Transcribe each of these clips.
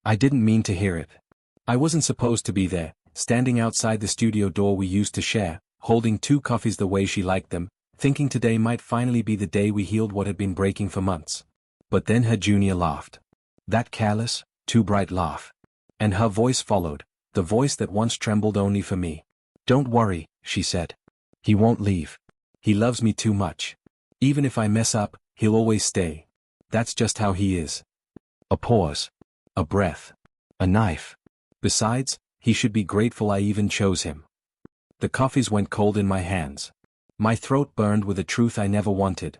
I didn't mean to hear it. I wasn't supposed to be there, standing outside the studio door we used to share, holding 2 coffees the way she liked them, thinking today might finally be the day we healed what had been breaking for months. But then her junior laughed. That careless, too bright laugh. And her voice followed, the voice that once trembled only for me. "Don't worry," she said. "He won't leave. He loves me too much. Even if I mess up, he'll always stay. That's just how he is." A pause. A breath. A knife. Besides, he should be grateful I even chose him. The coffees went cold in my hands. My throat burned with a truth I never wanted.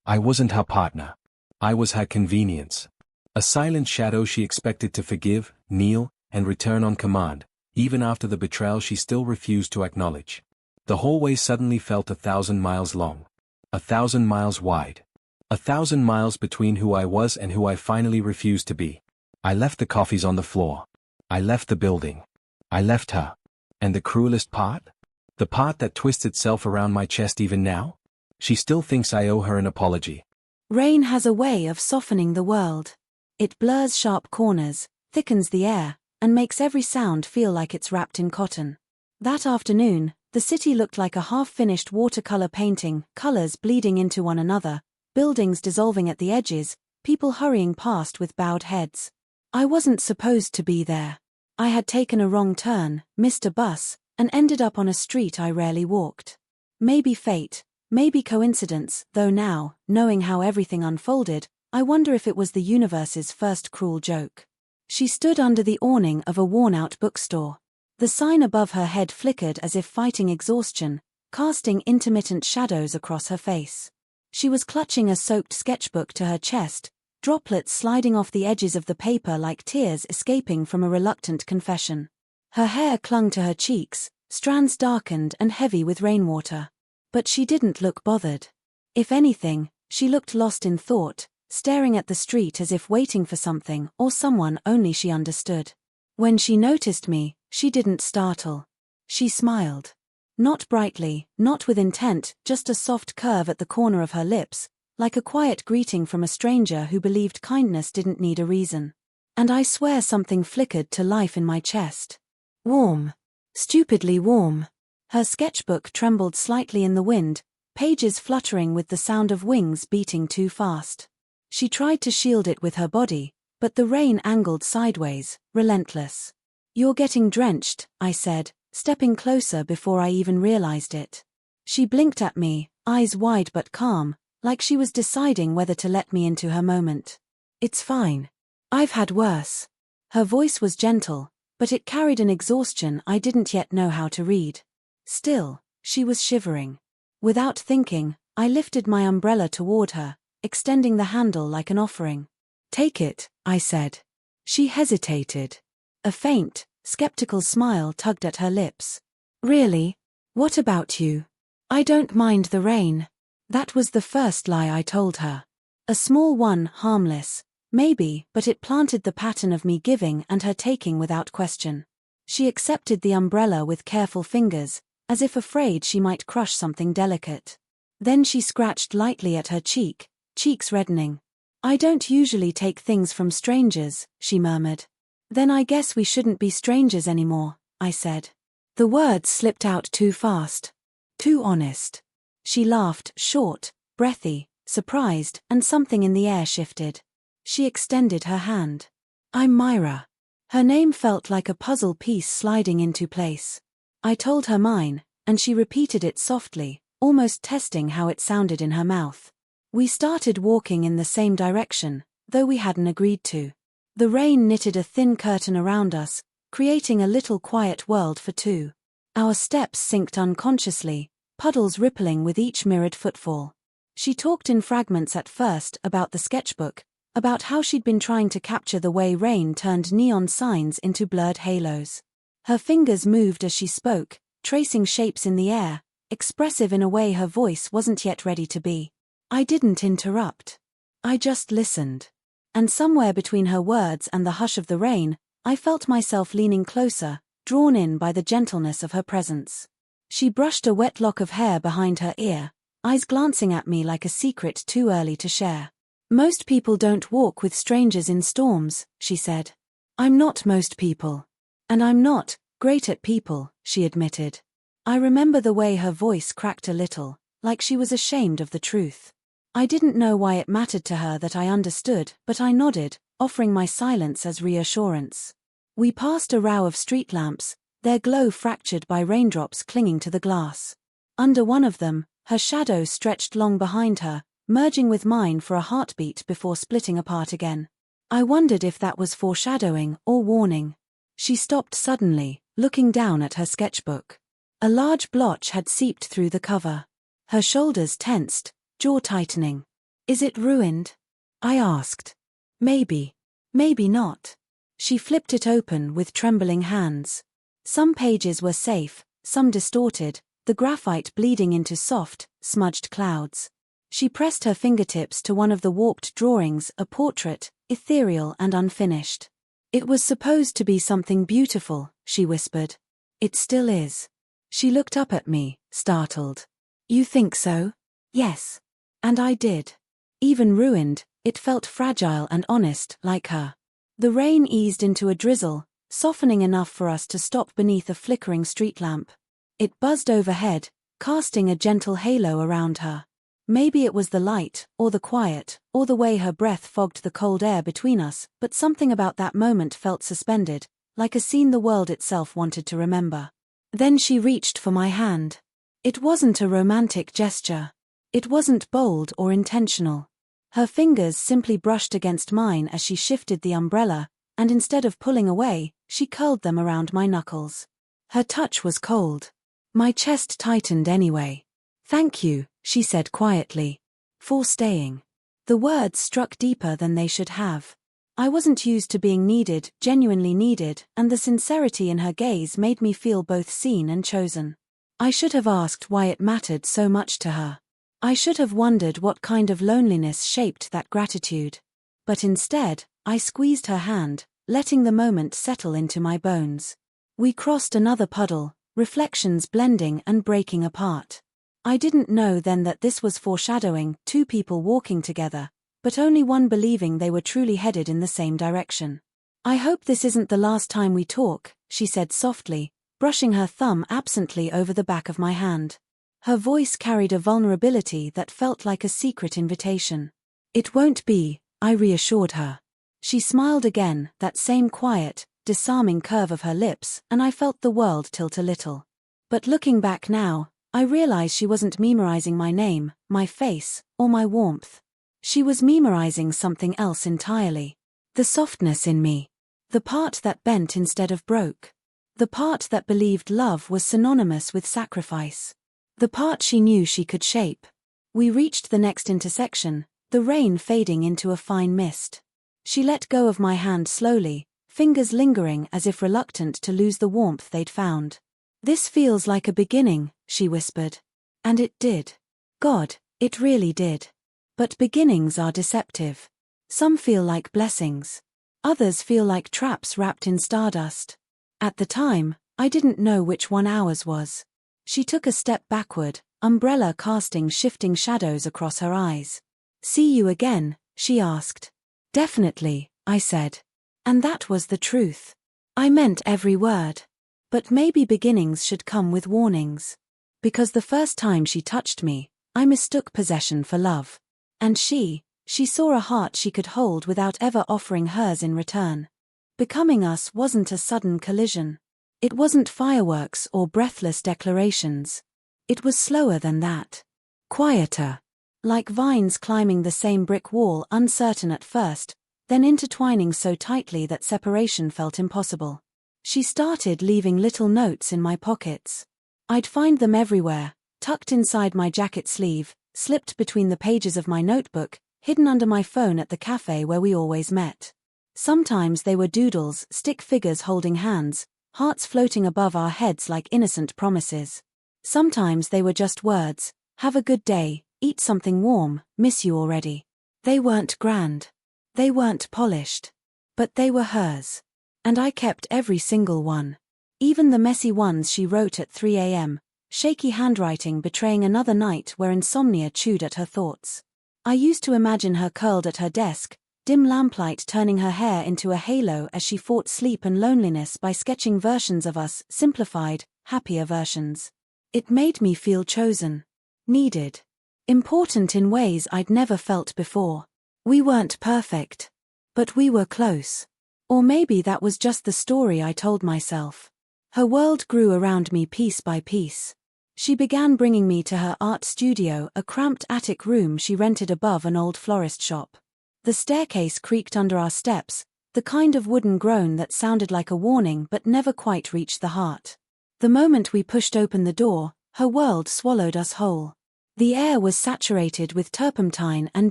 I wasn't her partner. I was her convenience. A silent shadow she expected to forgive, kneel, and return on command, even after the betrayal she still refused to acknowledge. The hallway suddenly felt 1,000 miles long. 1,000 miles wide. 1,000 miles between who I was and who I finally refused to be. I left the coffees on the floor. I left the building. I left her. And the cruelest part? The part that twists itself around my chest even now? She still thinks I owe her an apology. Rain has a way of softening the world. It blurs sharp corners, thickens the air, and makes every sound feel like it's wrapped in cotton. That afternoon, the city looked like a half-finished watercolor painting, colors bleeding into one another, buildings dissolving at the edges, people hurrying past with bowed heads. I wasn't supposed to be there. I had taken a wrong turn, missed a bus, and ended up on a street I rarely walked. Maybe fate, maybe coincidence, though now, knowing how everything unfolded, I wonder if it was the universe's first cruel joke. She stood under the awning of a worn-out bookstore. The sign above her head flickered as if fighting exhaustion, casting intermittent shadows across her face. She was clutching a soaked sketchbook to her chest, droplets sliding off the edges of the paper like tears escaping from a reluctant confession. Her hair clung to her cheeks, strands darkened and heavy with rainwater. But she didn't look bothered. If anything, she looked lost in thought, staring at the street as if waiting for something or someone only she understood. When she noticed me, she didn't startle. She smiled. Not brightly, not with intent, just a soft curve at the corner of her lips, like a quiet greeting from a stranger who believed kindness didn't need a reason. And I swear something flickered to life in my chest. Warm. Stupidly warm. Her sketchbook trembled slightly in the wind, pages fluttering with the sound of wings beating too fast. She tried to shield it with her body, but the rain angled sideways, relentless. "You're getting drenched," I said, stepping closer before I even realized it. She blinked at me, eyes wide but calm, like she was deciding whether to let me into her moment. "It's fine. I've had worse." Her voice was gentle, but it carried an exhaustion I didn't yet know how to read. Still, she was shivering. Without thinking, I lifted my umbrella toward her, extending the handle like an offering. "Take it," I said. She hesitated. A faint, skeptical smile tugged at her lips. "Really? What about you?" "I don't mind the rain." That was the first lie I told her. A small one, harmless, maybe, but it planted the pattern of me giving and her taking without question. She accepted the umbrella with careful fingers, as if afraid she might crush something delicate. Then she scratched lightly at her cheek, cheeks reddening. "I don't usually take things from strangers," she murmured. "Then I guess we shouldn't be strangers anymore," I said. The words slipped out too fast. Too honest. She laughed, short, breathy, surprised, and something in the air shifted. She extended her hand. "I'm Myra." Her name felt like a puzzle piece sliding into place. I told her mine, and she repeated it softly, almost testing how it sounded in her mouth. We started walking in the same direction, though we hadn't agreed to. The rain knitted a thin curtain around us, creating a little quiet world for two. Our steps synced unconsciously, puddles rippling with each mirrored footfall. She talked in fragments at first about the sketchbook, about how she'd been trying to capture the way rain turned neon signs into blurred halos. Her fingers moved as she spoke, tracing shapes in the air, expressive in a way her voice wasn't yet ready to be. I didn't interrupt. I just listened. And somewhere between her words and the hush of the rain, I felt myself leaning closer, drawn in by the gentleness of her presence. She brushed a wet lock of hair behind her ear, eyes glancing at me like a secret too early to share. "Most people don't walk with strangers in storms," she said. I'm not most people. And I'm not great at people, she admitted. I remember the way her voice cracked a little, like she was ashamed of the truth. I didn't know why it mattered to her that I understood, but I nodded, offering my silence as reassurance. We passed a row of street lamps, their glow fractured by raindrops clinging to the glass. Under one of them, her shadow stretched long behind her, merging with mine for a heartbeat before splitting apart again. I wondered if that was foreshadowing or warning. She stopped suddenly, looking down at her sketchbook. A large blotch had seeped through the cover. Her shoulders tensed, jaw tightening. Is it ruined? I asked. Maybe. Maybe not. She flipped it open with trembling hands. Some pages were safe, some distorted, the graphite bleeding into soft, smudged clouds. She pressed her fingertips to one of the warped drawings, a portrait, ethereal and unfinished. It was supposed to be something beautiful, she whispered. It still is. She looked up at me, startled. You think so? Yes. And I did. Even ruined, it felt fragile and honest, like her. The rain eased into a drizzle, softening enough for us to stop beneath a flickering street lamp. It buzzed overhead, casting a gentle halo around her. Maybe it was the light, or the quiet, or the way her breath fogged the cold air between us, but something about that moment felt suspended, like a scene the world itself wanted to remember. Then she reached for my hand. It wasn't a romantic gesture. It wasn't bold or intentional. Her fingers simply brushed against mine as she shifted the umbrella, and instead of pulling away, she curled them around my knuckles. Her touch was cold. My chest tightened anyway. Thank you, she said quietly. For staying. The words struck deeper than they should have. I wasn't used to being needed, genuinely needed, and the sincerity in her gaze made me feel both seen and chosen. I should have asked why it mattered so much to her. I should have wondered what kind of loneliness shaped that gratitude. But instead, I squeezed her hand, letting the moment settle into my bones. We crossed another puddle, reflections blending and breaking apart. I didn't know then that this was foreshadowing, two people walking together, but only one believing they were truly headed in the same direction. I hope this isn't the last time we talk, she said softly, brushing her thumb absently over the back of my hand. Her voice carried a vulnerability that felt like a secret invitation. It won't be, I reassured her. She smiled again, that same quiet, disarming curve of her lips, and I felt the world tilt a little. But looking back now, I realized she wasn't memorizing my name, my face, or my warmth. She was memorizing something else entirely. The softness in me. The part that bent instead of broke. The part that believed love was synonymous with sacrifice. The part she knew she could shape. We reached the next intersection, the rain fading into a fine mist. She let go of my hand slowly, fingers lingering as if reluctant to lose the warmth they'd found. This feels like a beginning, she whispered. And it did. God, it really did. But beginnings are deceptive. Some feel like blessings. Others feel like traps wrapped in stardust. At the time, I didn't know which one ours was. She took a step backward, umbrella casting shifting shadows across her eyes. See you again, she asked. Definitely, I said. And that was the truth. I meant every word. But maybe beginnings should come with warnings. Because the first time she touched me, I mistook possession for love. And she saw a heart she could hold without ever offering hers in return. Becoming us wasn't a sudden collision. It wasn't fireworks or breathless declarations. It was slower than that. Quieter. Like vines climbing the same brick wall, uncertain at first, then intertwining so tightly that separation felt impossible. She started leaving little notes in my pockets. I'd find them everywhere, tucked inside my jacket sleeve, slipped between the pages of my notebook, hidden under my phone at the cafe where we always met. Sometimes they were doodles, stick figures holding hands, hearts floating above our heads like innocent promises. Sometimes they were just words, have a good day, eat something warm, miss you already. They weren't grand. They weren't polished. But they were hers. And I kept every single one. Even the messy ones she wrote at 3 a.m., shaky handwriting betraying another night where insomnia chewed at her thoughts. I used to imagine her curled at her desk, dim lamplight turning her hair into a halo as she fought sleep and loneliness by sketching versions of us, simplified, happier versions. It made me feel chosen, needed, important in ways I'd never felt before. We weren't perfect, but we were close. Or maybe that was just the story I told myself. Her world grew around me piece by piece. She began bringing me to her art studio, a cramped attic room she rented above an old florist shop. The staircase creaked under our steps, the kind of wooden groan that sounded like a warning but never quite reached the heart. The moment we pushed open the door, her world swallowed us whole. The air was saturated with turpentine and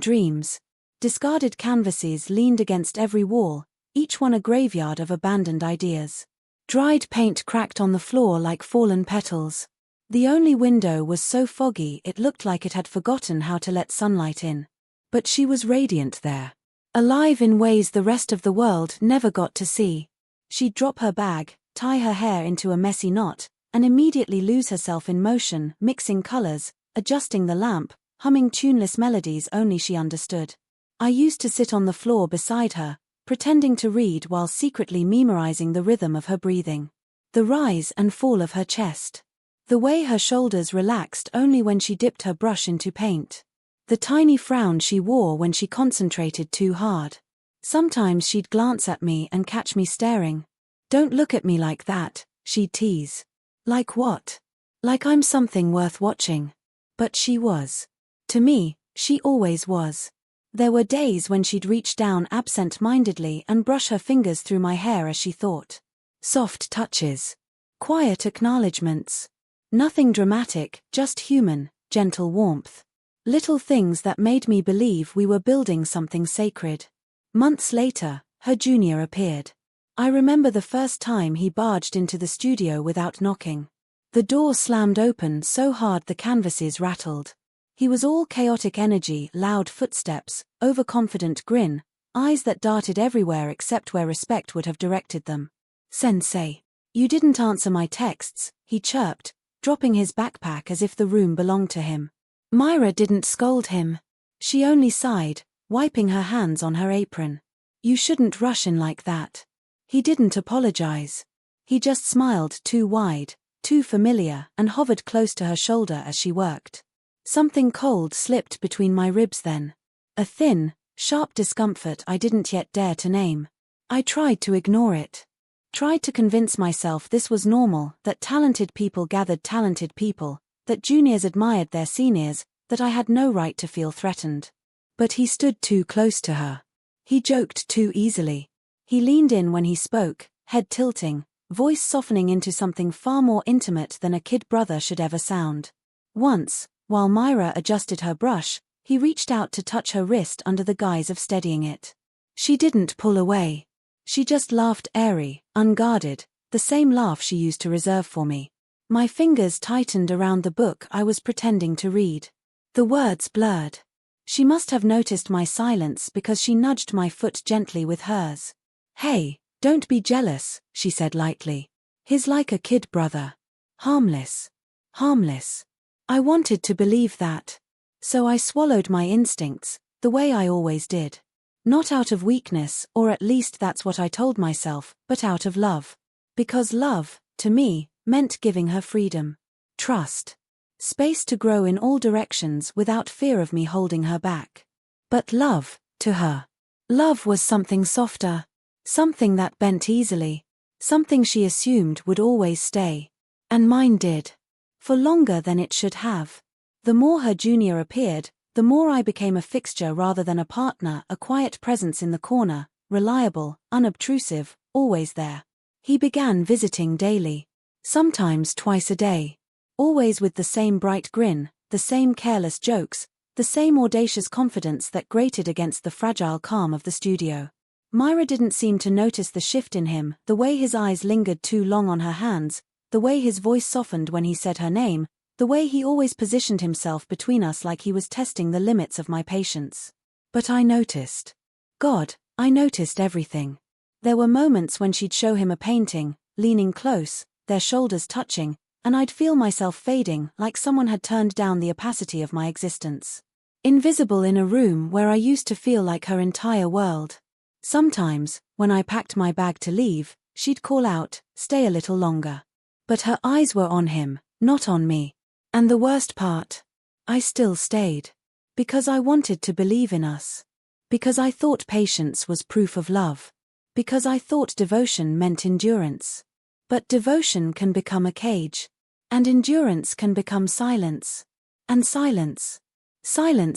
dreams. Discarded canvases leaned against every wall, each one a graveyard of abandoned ideas. Dried paint cracked on the floor like fallen petals. The only window was so foggy it looked like it had forgotten how to let sunlight in. But she was radiant there. Alive in ways the rest of the world never got to see. She'd drop her bag, tie her hair into a messy knot, and immediately lose herself in motion, mixing colors, adjusting the lamp, humming tuneless melodies only she understood. I used to sit on the floor beside her, pretending to read while secretly memorizing the rhythm of her breathing. The rise and fall of her chest. The way her shoulders relaxed only when she dipped her brush into paint. The tiny frown she wore when she concentrated too hard. Sometimes she'd glance at me and catch me staring. "Don't look at me like that," she'd tease. Like what? Like I'm something worth watching. But she was. To me, she always was. There were days when she'd reach down absent-mindedly and brush her fingers through my hair as she thought. Soft touches. Quiet acknowledgements. Nothing dramatic, just human, gentle warmth. Little things that made me believe we were building something sacred. Months later, her junior appeared. I remember the first time he barged into the studio without knocking. The door slammed open so hard the canvases rattled. He was all chaotic energy, loud footsteps, overconfident grin, eyes that darted everywhere except where respect would have directed them. "Sensei, you didn't answer my texts," he chirped, dropping his backpack as if the room belonged to him. Myra didn't scold him. She only sighed, wiping her hands on her apron. "You shouldn't rush in like that." He didn't apologize. He just smiled too wide, too familiar, and hovered close to her shoulder as she worked. Something cold slipped between my ribs then. A thin, sharp discomfort I didn't yet dare to name. I tried to ignore it. Tried to convince myself this was normal, that talented people gathered talented people, that juniors admired their seniors, that I had no right to feel threatened. But he stood too close to her. He joked too easily. He leaned in when he spoke, head tilting, voice softening into something far more intimate than a kid brother should ever sound. Once, while Myra adjusted her brush, he reached out to touch her wrist under the guise of steadying it. She didn't pull away. She just laughed airy, unguarded, the same laugh she used to reserve for me. My fingers tightened around the book I was pretending to read. The words blurred. She must have noticed my silence because she nudged my foot gently with hers. "Hey, don't be jealous," she said lightly. "He's like a kid brother. Harmless. Harmless." I wanted to believe that. So I swallowed my instincts, the way I always did. Not out of weakness, or at least that's what I told myself, but out of love. Because love, to me, meant giving her freedom. Trust. Space to grow in all directions without fear of me holding her back. But love, to her. Love was something softer. Something that bent easily. Something she assumed would always stay. And mine did. For longer than it should have. The more her junior appeared, the more I became a fixture rather than a partner, a quiet presence in the corner, reliable, unobtrusive, always there. He began visiting daily. Sometimes twice a day. Always with the same bright grin, the same careless jokes, the same audacious confidence that grated against the fragile calm of the studio. Myra didn't seem to notice the shift in him, the way his eyes lingered too long on her hands, the way his voice softened when he said her name, the way he always positioned himself between us like he was testing the limits of my patience. But I noticed. God, I noticed everything. There were moments when she'd show him a painting, leaning close, their shoulders touching, and I'd feel myself fading like someone had turned down the opacity of my existence. Invisible in a room where I used to feel like her entire world. Sometimes, when I packed my bag to leave, she'd call out, "Stay a little longer." But her eyes were on him, not on me. And the worst part? I still stayed. Because I wanted to believe in us. Because I thought patience was proof of love. Because I thought devotion meant endurance. But devotion can become a cage. And endurance can become silence. And silence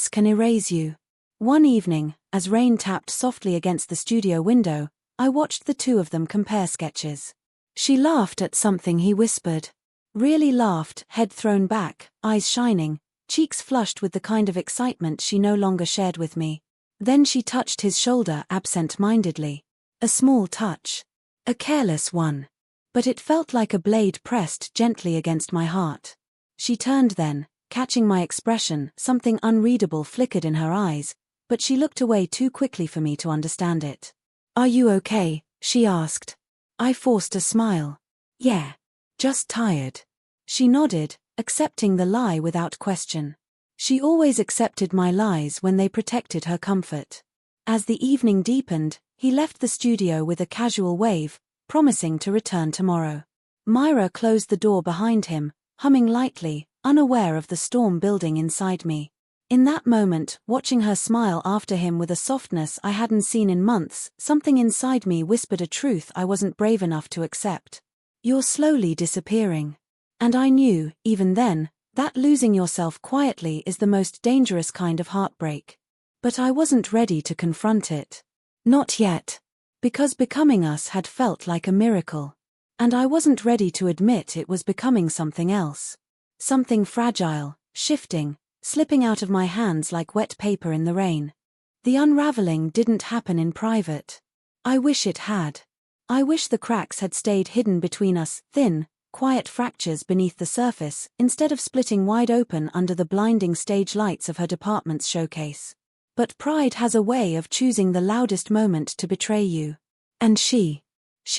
can erase you. One evening, as rain tapped softly against the studio window, I watched the two of them compare sketches. She laughed at something he whispered. Really laughed, head thrown back, eyes shining, cheeks flushed with the kind of excitement she no longer shared with me. Then she touched his shoulder absent-mindedly. A small touch. A careless one. But it felt like a blade pressed gently against my heart. She turned then, catching my expression. Something unreadable flickered in her eyes, but she looked away too quickly for me to understand it. "Are you okay?" she asked. I forced a smile. "Yeah. Just tired." She nodded, accepting the lie without question. She always accepted my lies when they protected her comfort. As the evening deepened, he left the studio with a casual wave, promising to return tomorrow. Myra closed the door behind him, humming lightly, unaware of the storm building inside me. In that moment, watching her smile after him with a softness I hadn't seen in months, something inside me whispered a truth I wasn't brave enough to accept. "You're slowly disappearing." And I knew, even then, that losing yourself quietly is the most dangerous kind of heartbreak. But I wasn't ready to confront it. Not yet. Because becoming us had felt like a miracle. And I wasn't ready to admit it was becoming something else. Something fragile, shifting, slipping out of my hands like wet paper in the rain. The unraveling didn't happen in private. I wish it had. I wish the cracks had stayed hidden between us, thin, quiet fractures beneath the surface, instead of splitting wide open under the blinding stage lights of her department's showcase. But pride has a way of choosing the loudest moment to betray you. And she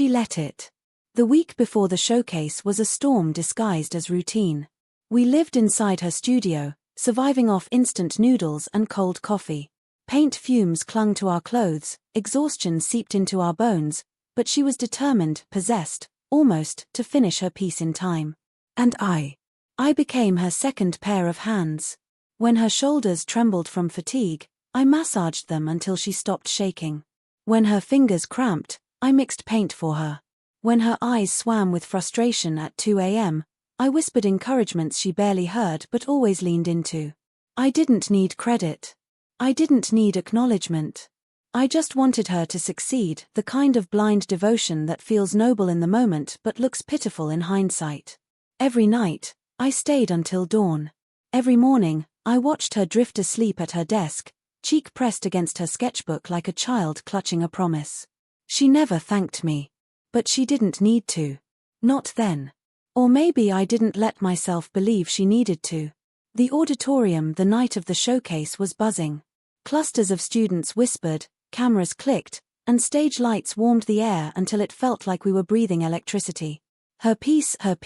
let it. The week before the showcase was a storm disguised as routine. We lived inside her studio, surviving off instant noodles and cold coffee. Paint fumes clung to our clothes, exhaustion seeped into our bones, but she was determined, possessed, almost, to finish her piece in time. And I became her second pair of hands. When her shoulders trembled from fatigue, I massaged them until she stopped shaking. When her fingers cramped, I mixed paint for her. When her eyes swam with frustration at 2 a.m., I whispered encouragements she barely heard but always leaned into. I didn't need credit. I didn't need acknowledgement. I just wanted her to succeed, the kind of blind devotion that feels noble in the moment but looks pitiful in hindsight. Every night, I stayed until dawn. Every morning, I watched her drift asleep at her desk, cheek pressed against her sketchbook like a child clutching a promise. She never thanked me. But she didn't need to. Not then. Or maybe I didn't let myself believe she needed to. The auditorium the night of the showcase was buzzing. Clusters of students whispered, cameras clicked, and stage lights warmed the air until it felt like we were breathing electricity. Her piece, our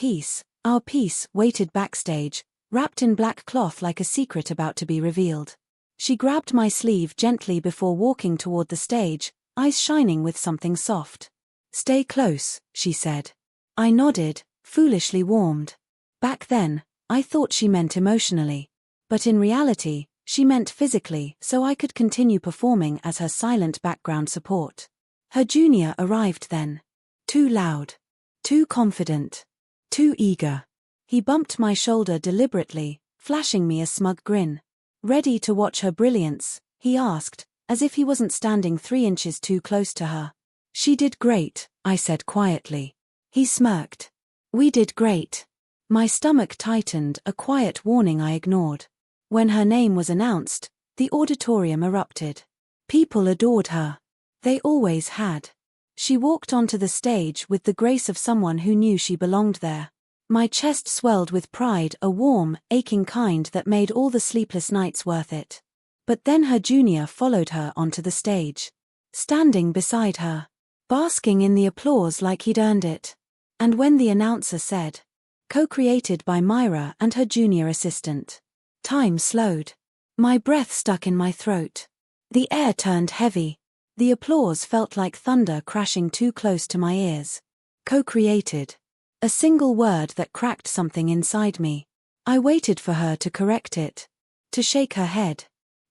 piece, waited backstage, wrapped in black cloth like a secret about to be revealed. She grabbed my sleeve gently before walking toward the stage, eyes shining with something soft. "Stay close," she said. I nodded, foolishly warmed. Back then, I thought she meant emotionally. But in reality, she meant physically, so I could continue performing as her silent background support. Her junior arrived then. Too loud. Too confident. Too eager. He bumped my shoulder deliberately, flashing me a smug grin. "Ready to watch her brilliance?" he asked, as if he wasn't standing 3 inches too close to her. "She did great," I said quietly. He smirked. "We did great." My stomach tightened, a quiet warning I ignored. When her name was announced, the auditorium erupted. People adored her. They always had. She walked onto the stage with the grace of someone who knew she belonged there. My chest swelled with pride, a warm, aching kind that made all the sleepless nights worth it. But then her junior followed her onto the stage. Standing beside her. Basking in the applause like he'd earned it. And when the announcer said, "Co-created by Myra and her junior assistant," time slowed. My breath stuck in my throat. The air turned heavy. The applause felt like thunder crashing too close to my ears. Co-created. A single word that cracked something inside me. I waited for her to correct it. To shake her head.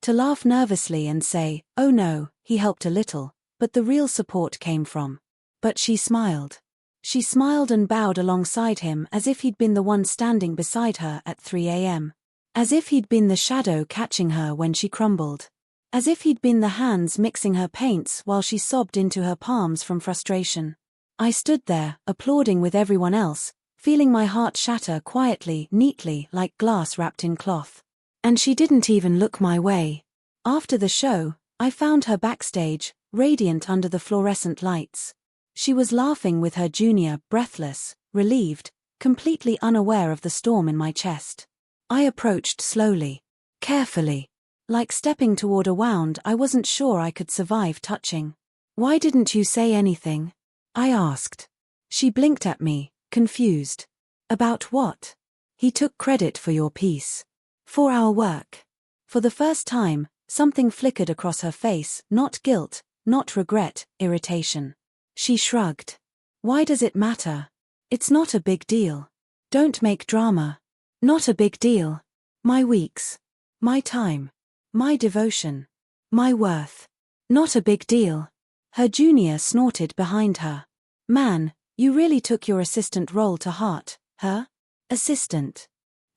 To laugh nervously and say, "Oh no, he helped a little," but the real support came from. But she smiled. She smiled and bowed alongside him as if he'd been the one standing beside her at 3 a.m. As if he'd been the shadow catching her when she crumbled. As if he'd been the hands mixing her paints while she sobbed into her palms from frustration. I stood there, applauding with everyone else, feeling my heart shatter quietly, neatly, like glass wrapped in cloth. And she didn't even look my way. After the show, I found her backstage, radiant under the fluorescent lights. She was laughing with her junior, breathless, relieved, completely unaware of the storm in my chest. I approached slowly, carefully, like stepping toward a wound I wasn't sure I could survive touching. "Why didn't you say anything?" I asked. She blinked at me, confused. "About what?" "He took credit for your piece. For our work." For the first time, something flickered across her face, not guilt, not regret, irritation. She shrugged. "Why does it matter? It's not a big deal. Don't make drama." "Not a big deal. My weeks. My time. My devotion. My worth. Not a big deal." Her junior snorted behind her. "Man, you really took your assistant role to heart, huh?" Assistant.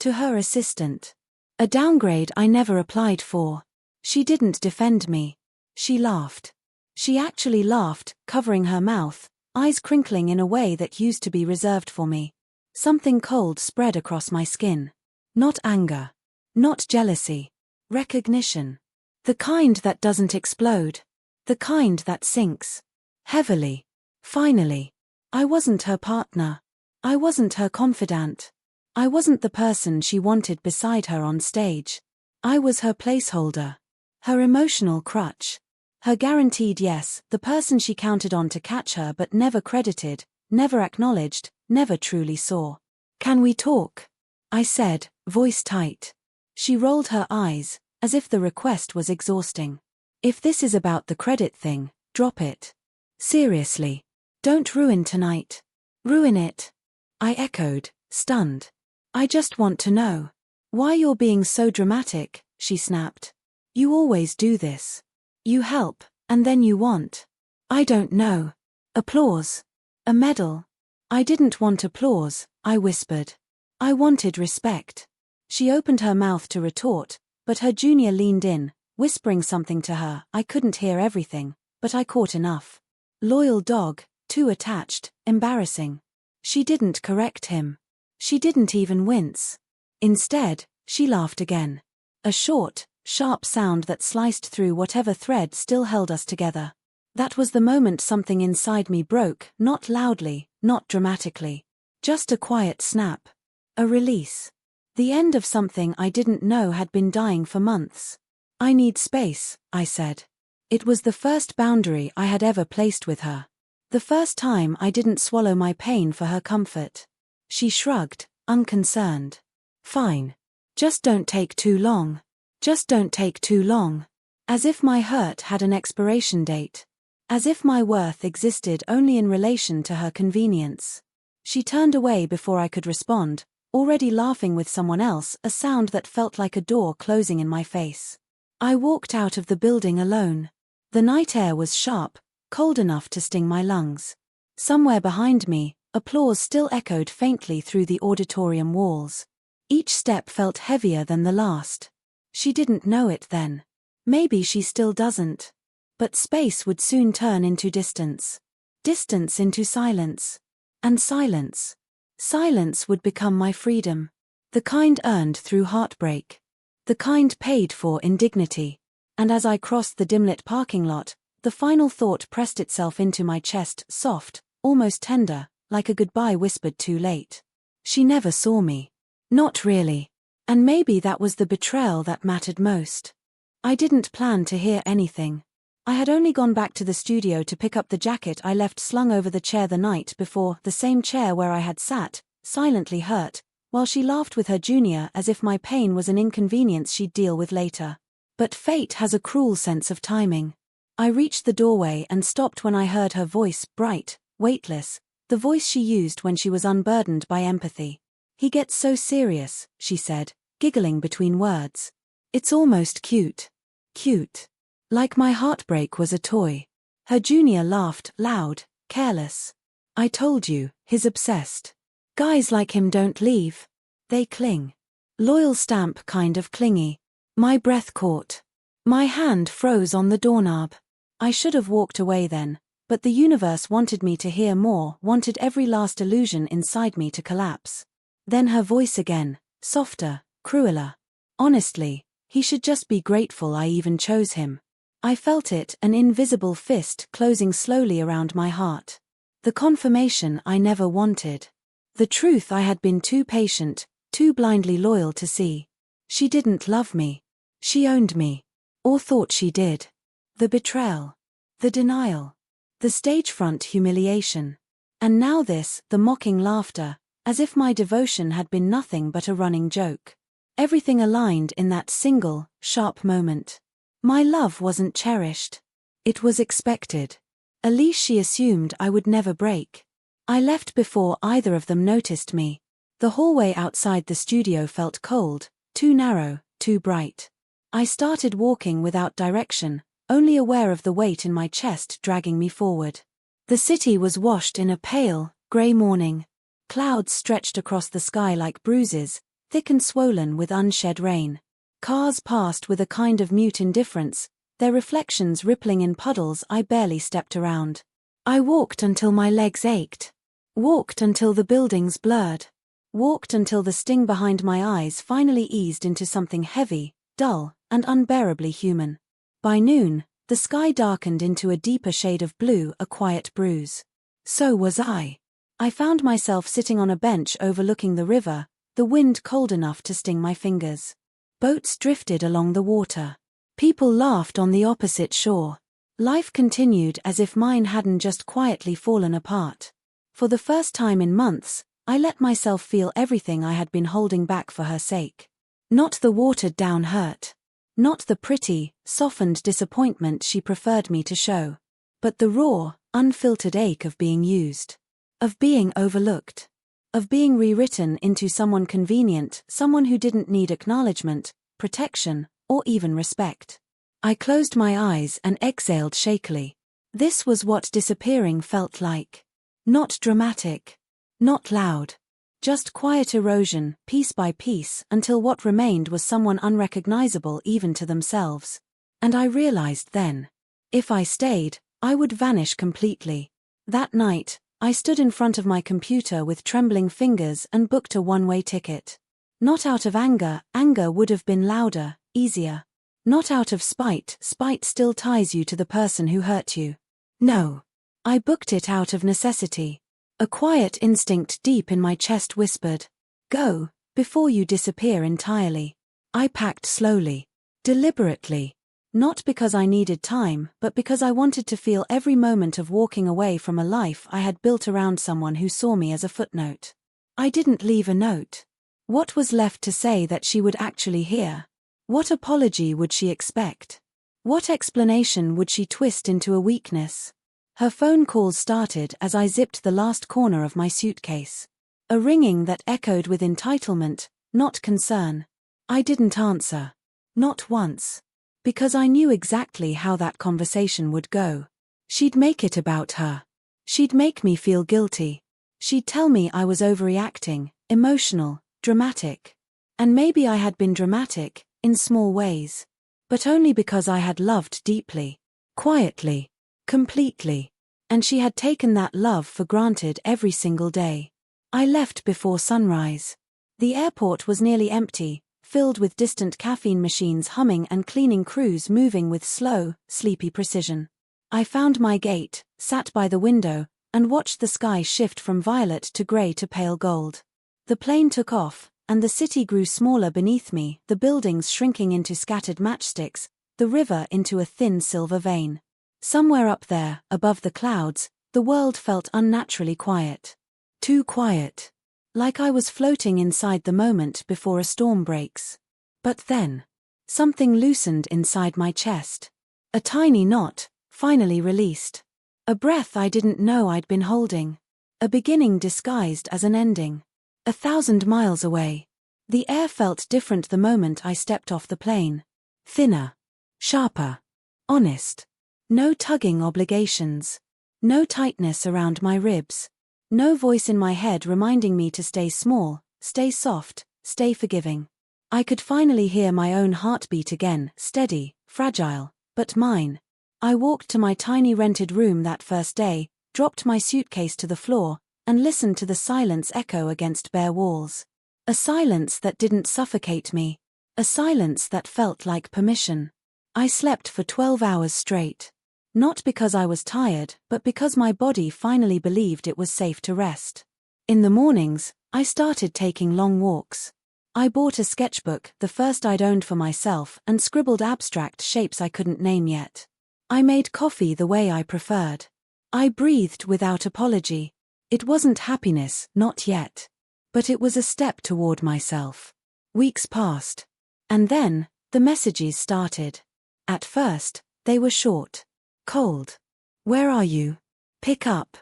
To her assistant. A downgrade I never applied for. She didn't defend me. She laughed. She actually laughed, covering her mouth, eyes crinkling in a way that used to be reserved for me. Something cold spread across my skin. Not anger. Not jealousy. Recognition. The kind that doesn't explode. The kind that sinks. Heavily. Finally. I wasn't her partner. I wasn't her confidant. I wasn't the person she wanted beside her on stage. I was her placeholder. Her emotional crutch. Her guaranteed yes, the person she counted on to catch her but never credited, never acknowledged, never truly saw. "Can we talk?" I said, voice tight. She rolled her eyes, as if the request was exhausting. "If this is about the credit thing, drop it. Seriously. Don't ruin tonight." "Ruin it?" I echoed, stunned. "I just want to know. Why you're being so dramatic," she snapped. "You always do this. You help, and then you want. I don't know. Applause. A medal." "I didn't want applause," I whispered. "I wanted respect." She opened her mouth to retort, but her junior leaned in, whispering something to her. I couldn't hear everything, but I caught enough. Loyal dog, too attached, embarrassing. She didn't correct him. She didn't even wince. Instead, she laughed again. A short, sharp sound that sliced through whatever thread still held us together. That was the moment something inside me broke, not loudly, not dramatically. Just a quiet snap. A release. The end of something I didn't know had been dying for months. "I need space," I said. It was the first boundary I had ever placed with her. The first time I didn't swallow my pain for her comfort. She shrugged, unconcerned. "Fine. Just don't take too long. Just don't take too long." As if my hurt had an expiration date. As if my worth existed only in relation to her convenience. She turned away before I could respond, already laughing with someone else, a sound that felt like a door closing in my face. I walked out of the building alone. The night air was sharp, cold enough to sting my lungs. Somewhere behind me, applause still echoed faintly through the auditorium walls. Each step felt heavier than the last. She didn't know it then. Maybe she still doesn't. But space would soon turn into distance. Distance into silence. And silence. Silence would become my freedom. The kind earned through heartbreak. The kind paid for in dignity. And as I crossed the dim-lit parking lot, the final thought pressed itself into my chest, soft, almost tender, like a goodbye whispered too late. She never saw me. Not really. And maybe that was the betrayal that mattered most. I didn't plan to hear anything. I had only gone back to the studio to pick up the jacket I left slung over the chair the night before, the same chair where I had sat, silently hurt, while she laughed with her junior as if my pain was an inconvenience she'd deal with later. But fate has a cruel sense of timing. I reached the doorway and stopped when I heard her voice, bright, weightless, the voice she used when she was unburdened by empathy. "He gets so serious," she said, giggling between words. "It's almost cute. Cute. Like my heartbreak was a toy." Her junior laughed, loud, careless. "I told you, he's obsessed. Guys like him don't leave. They cling. Loyal stamp, kind of clingy." My breath caught. My hand froze on the doorknob. I should have walked away then, but the universe wanted me to hear more, wanted every last illusion inside me to collapse. Then her voice again, softer, crueler. "Honestly, he should just be grateful I even chose him." I felt it, an invisible fist closing slowly around my heart. The confirmation I never wanted. The truth I had been too patient, too blindly loyal to see. She didn't love me. She owned me. Or thought she did. The betrayal. The denial. The stage-front humiliation. And now this, the mocking laughter, as if my devotion had been nothing but a running joke. Everything aligned in that single, sharp moment. My love wasn't cherished. It was expected. A leash she assumed I would never break. I left before either of them noticed me. The hallway outside the studio felt cold, too narrow, too bright. I started walking without direction, only aware of the weight in my chest dragging me forward. The city was washed in a pale, grey morning. Clouds stretched across the sky like bruises, thick and swollen with unshed rain. Cars passed with a kind of mute indifference, their reflections rippling in puddles I barely stepped around. I walked until my legs ached. Walked until the buildings blurred. Walked until the sting behind my eyes finally eased into something heavy, dull, and unbearably human. By noon, the sky darkened into a deeper shade of blue, a quiet bruise. So was I. I found myself sitting on a bench overlooking the river, the wind cold enough to sting my fingers. Boats drifted along the water. People laughed on the opposite shore. Life continued as if mine hadn't just quietly fallen apart. For the first time in months, I let myself feel everything I had been holding back for her sake. Not the watered-down hurt. Not the pretty, softened disappointment she preferred me to show. But the raw, unfiltered ache of being used. Of being overlooked. Of being rewritten into someone convenient, someone who didn't need acknowledgement, protection, or even respect. I closed my eyes and exhaled shakily. This was what disappearing felt like. Not dramatic. Not loud. Just quiet erosion, piece by piece, until what remained was someone unrecognizable even to themselves. And I realized then, if I stayed, I would vanish completely. That night, I stood in front of my computer with trembling fingers and booked a one-way ticket. Not out of anger, anger would have been louder, easier. Not out of spite, spite still ties you to the person who hurt you. No. I booked it out of necessity. A quiet instinct deep in my chest whispered, "Go, before you disappear entirely." I packed slowly. Deliberately. Not because I needed time, but because I wanted to feel every moment of walking away from a life I had built around someone who saw me as a footnote. I didn't leave a note. What was left to say that she would actually hear? What apology would she expect? What explanation would she twist into a weakness? Her phone calls started as I zipped the last corner of my suitcase. A ringing that echoed with entitlement, not concern. I didn't answer. Not once. Because I knew exactly how that conversation would go. She'd make it about her. She'd make me feel guilty. She'd tell me I was overreacting, emotional, dramatic. And maybe I had been dramatic, in small ways. But only because I had loved deeply. Quietly. Completely. And she had taken that love for granted every single day. I left before sunrise. The airport was nearly empty, filled with distant caffeine machines humming and cleaning crews moving with slow, sleepy precision. I found my gate, sat by the window, and watched the sky shift from violet to grey to pale gold. The plane took off, and the city grew smaller beneath me, the buildings shrinking into scattered matchsticks, the river into a thin silver vein. Somewhere up there, above the clouds, the world felt unnaturally quiet. Too quiet. Like I was floating inside the moment before a storm breaks. But then, something loosened inside my chest. A tiny knot, finally released. A breath I didn't know I'd been holding. A beginning disguised as an ending. 1,000 miles away. The air felt different the moment I stepped off the plane. Thinner. Sharper. Honest. No tugging obligations. No tightness around my ribs. No voice in my head reminding me to stay small, stay soft, stay forgiving. I could finally hear my own heartbeat again, steady, fragile, but mine. I walked to my tiny rented room that first day, dropped my suitcase to the floor, and listened to the silence echo against bare walls. A silence that didn't suffocate me. A silence that felt like permission. I slept for 12 hours straight. Not because I was tired, but because my body finally believed it was safe to rest. In the mornings, I started taking long walks. I bought a sketchbook, the first I'd owned for myself, and scribbled abstract shapes I couldn't name yet. I made coffee the way I preferred. I breathed without apology. It wasn't happiness, not yet. But it was a step toward myself. Weeks passed. And then, the messages started. At first, they were short. Cold. Where are you? Pick up.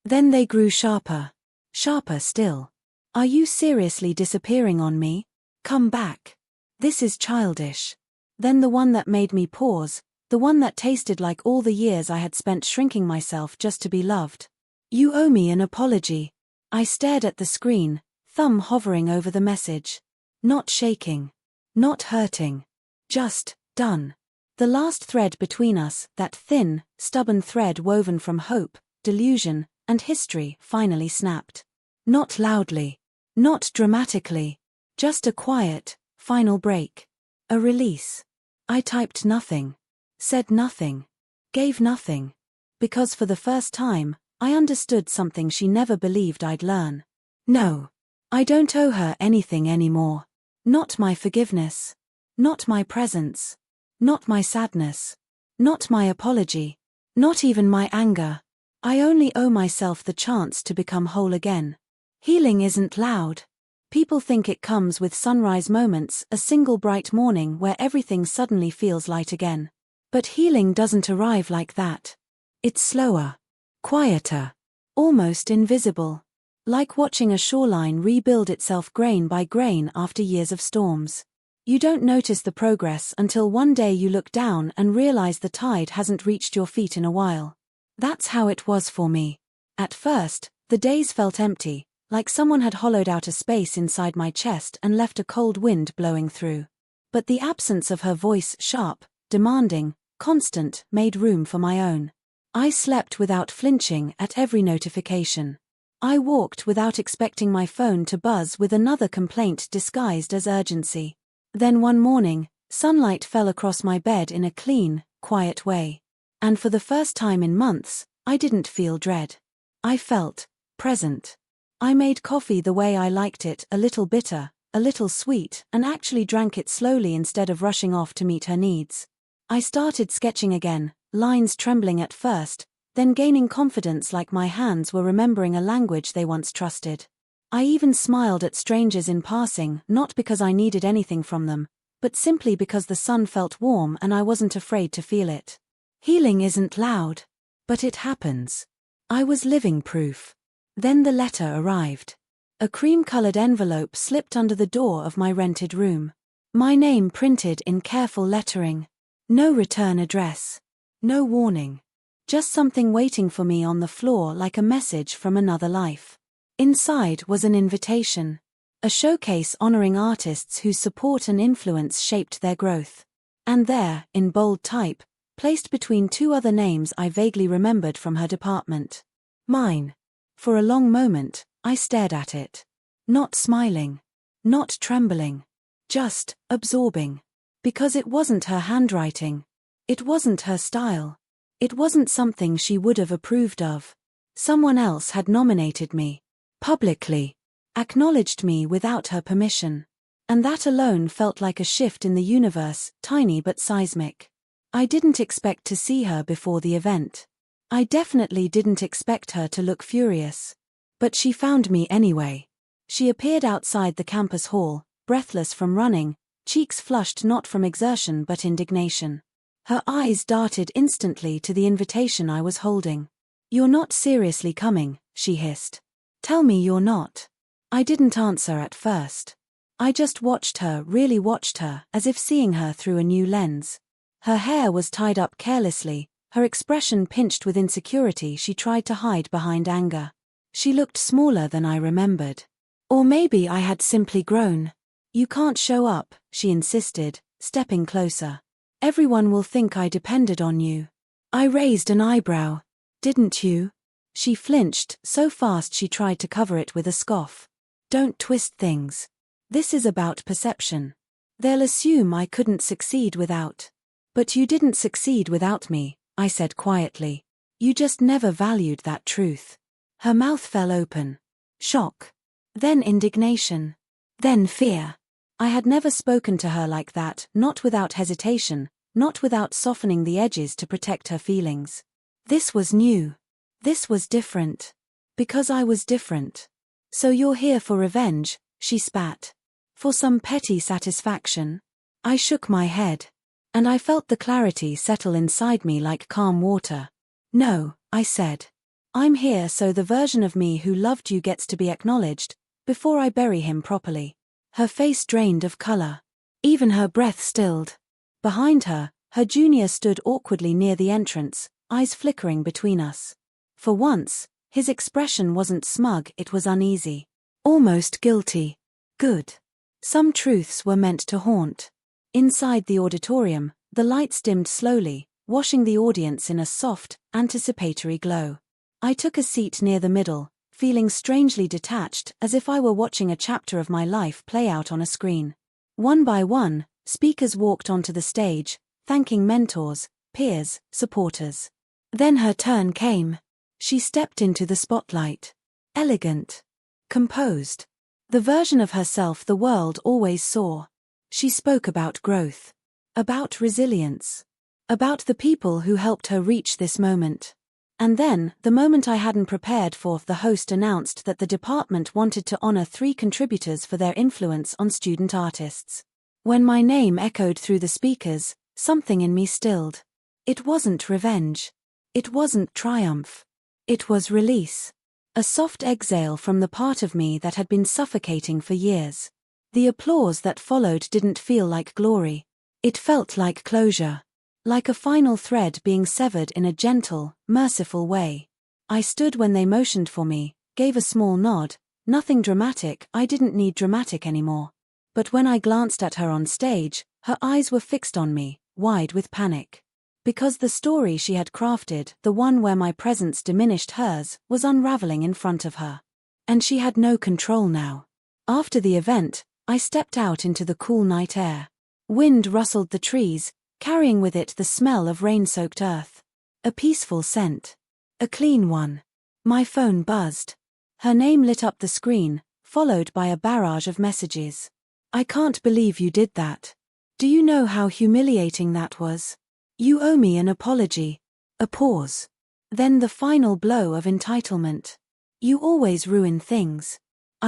Then they grew sharper. Sharper still. Are you seriously disappearing on me? Come back. This is childish. Then the one that made me pause, the one that tasted like all the years I had spent shrinking myself just to be loved. You owe me an apology. I stared at the screen, thumb hovering over the message. Not shaking. Not hurting. Just, done. The last thread between us, that thin, stubborn thread woven from hope, delusion, and history, finally snapped. Not loudly. Not dramatically. Just a quiet, final break. A release. I typed nothing. Said nothing. Gave nothing. Because for the first time, I understood something she never believed I'd learn. No. I don't owe her anything anymore. Not my forgiveness. Not my presence. Not my sadness. Not my apology. Not even my anger. I only owe myself the chance to become whole again. Healing isn't loud. People think it comes with sunrise moments, a single bright morning where everything suddenly feels light again. But healing doesn't arrive like that. It's slower. Quieter. Almost invisible. Like watching a shoreline rebuild itself grain by grain after years of storms. You don't notice the progress until one day you look down and realize the tide hasn't reached your feet in a while. That's how it was for me. At first, the days felt empty, like someone had hollowed out a space inside my chest and left a cold wind blowing through. But the absence of her voice, sharp, demanding, constant, made room for my own. I slept without flinching at every notification. I walked without expecting my phone to buzz with another complaint disguised as urgency. Then one morning, sunlight fell across my bed in a clean, quiet way. And for the first time in months, I didn't feel dread. I felt present. I made coffee the way I liked it, a little bitter, a little sweet, and actually drank it slowly instead of rushing off to meet her needs. I started sketching again, lines trembling at first, then gaining confidence like my hands were remembering a language they once trusted. I even smiled at strangers in passing, not because I needed anything from them, but simply because the sun felt warm and I wasn't afraid to feel it. Healing isn't loud. But it happens. I was living proof. Then the letter arrived. A cream-colored envelope slipped under the door of my rented room. My name printed in careful lettering. No return address. No warning. Just something waiting for me on the floor like a message from another life. Inside was an invitation. A showcase honoring artists whose support and influence shaped their growth. And there, in bold type, placed between two other names I vaguely remembered from her department. Mine. For a long moment, I stared at it. Not smiling. Not trembling. Just absorbing. Because it wasn't her handwriting. It wasn't her style. It wasn't something she would have approved of. Someone else had nominated me. Publicly. Acknowledged me without her permission. And that alone felt like a shift in the universe, tiny but seismic. I didn't expect to see her before the event. I definitely didn't expect her to look furious. But she found me anyway. She appeared outside the campus hall, breathless from running, cheeks flushed not from exertion but indignation. Her eyes darted instantly to the invitation I was holding. "You're not seriously coming," she hissed. "Tell me you're not." I didn't answer at first. I just watched her, really watched her, as if seeing her through a new lens. Her hair was tied up carelessly, her expression pinched with insecurity she tried to hide behind anger. She looked smaller than I remembered. Or maybe I had simply grown. "You can't show up," she insisted, stepping closer. "Everyone will think I depended on you." I raised an eyebrow. "Didn't you?" She flinched, so fast she tried to cover it with a scoff. "Don't twist things. This is about perception. They'll assume I couldn't succeed without." "But you didn't succeed without me," I said quietly. "You just never valued that truth." Her mouth fell open. Shock. Then indignation. Then fear. I had never spoken to her like that, not without hesitation, not without softening the edges to protect her feelings. This was new. This was different. Because I was different. "So you're here for revenge," she spat. "For some petty satisfaction?" I shook my head. And I felt the clarity settle inside me like calm water. "No," I said. "I'm here so the version of me who loved you gets to be acknowledged, before I bury him properly." Her face drained of color. Even her breath stilled. Behind her, her junior stood awkwardly near the entrance, eyes flickering between us. For once, his expression wasn't smug, it was uneasy. Almost guilty. Good. Some truths were meant to haunt. Inside the auditorium, the lights dimmed slowly, washing the audience in a soft, anticipatory glow. I took a seat near the middle, feeling strangely detached, as if I were watching a chapter of my life play out on a screen. One by one, speakers walked onto the stage, thanking mentors, peers, supporters. Then her turn came. She stepped into the spotlight. Elegant. Composed. The version of herself the world always saw. She spoke about growth. About resilience. About the people who helped her reach this moment. And then, the moment I hadn't prepared for, the host announced that the department wanted to honor 3 contributors for their influence on student artists. When my name echoed through the speakers, something in me stilled. It wasn't revenge. It wasn't triumph. It was release. A soft exhale from the part of me that had been suffocating for years. The applause that followed didn't feel like glory. It felt like closure. Like a final thread being severed in a gentle, merciful way. I stood when they motioned for me, gave a small nod, nothing dramatic, I didn't need dramatic anymore. But when I glanced at her on stage, her eyes were fixed on me, wide with panic. Because the story she had crafted, the one where my presence diminished hers, was unraveling in front of her. And she had no control now. After the event, I stepped out into the cool night air. Wind rustled the trees, carrying with it the smell of rain-soaked earth. A peaceful scent. A clean one. My phone buzzed. Her name lit up the screen, followed by a barrage of messages. "I can't believe you did that. Do you know how humiliating that was? You owe me an apology." A pause. Then the final blow of entitlement. "You always ruin things."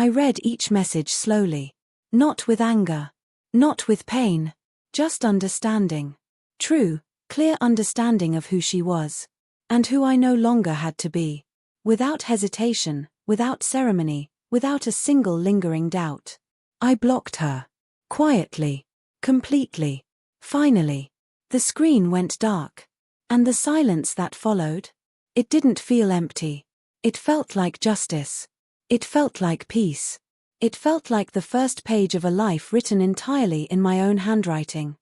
I read each message slowly. Not with anger. Not with pain. Just understanding. True, clear understanding of who she was. And who I no longer had to be. Without hesitation, without ceremony, without a single lingering doubt. I blocked her. Quietly. Completely. Finally. The screen went dark. And the silence that followed? It didn't feel empty. It felt like justice. It felt like peace. It felt like the first page of a life written entirely in my own handwriting.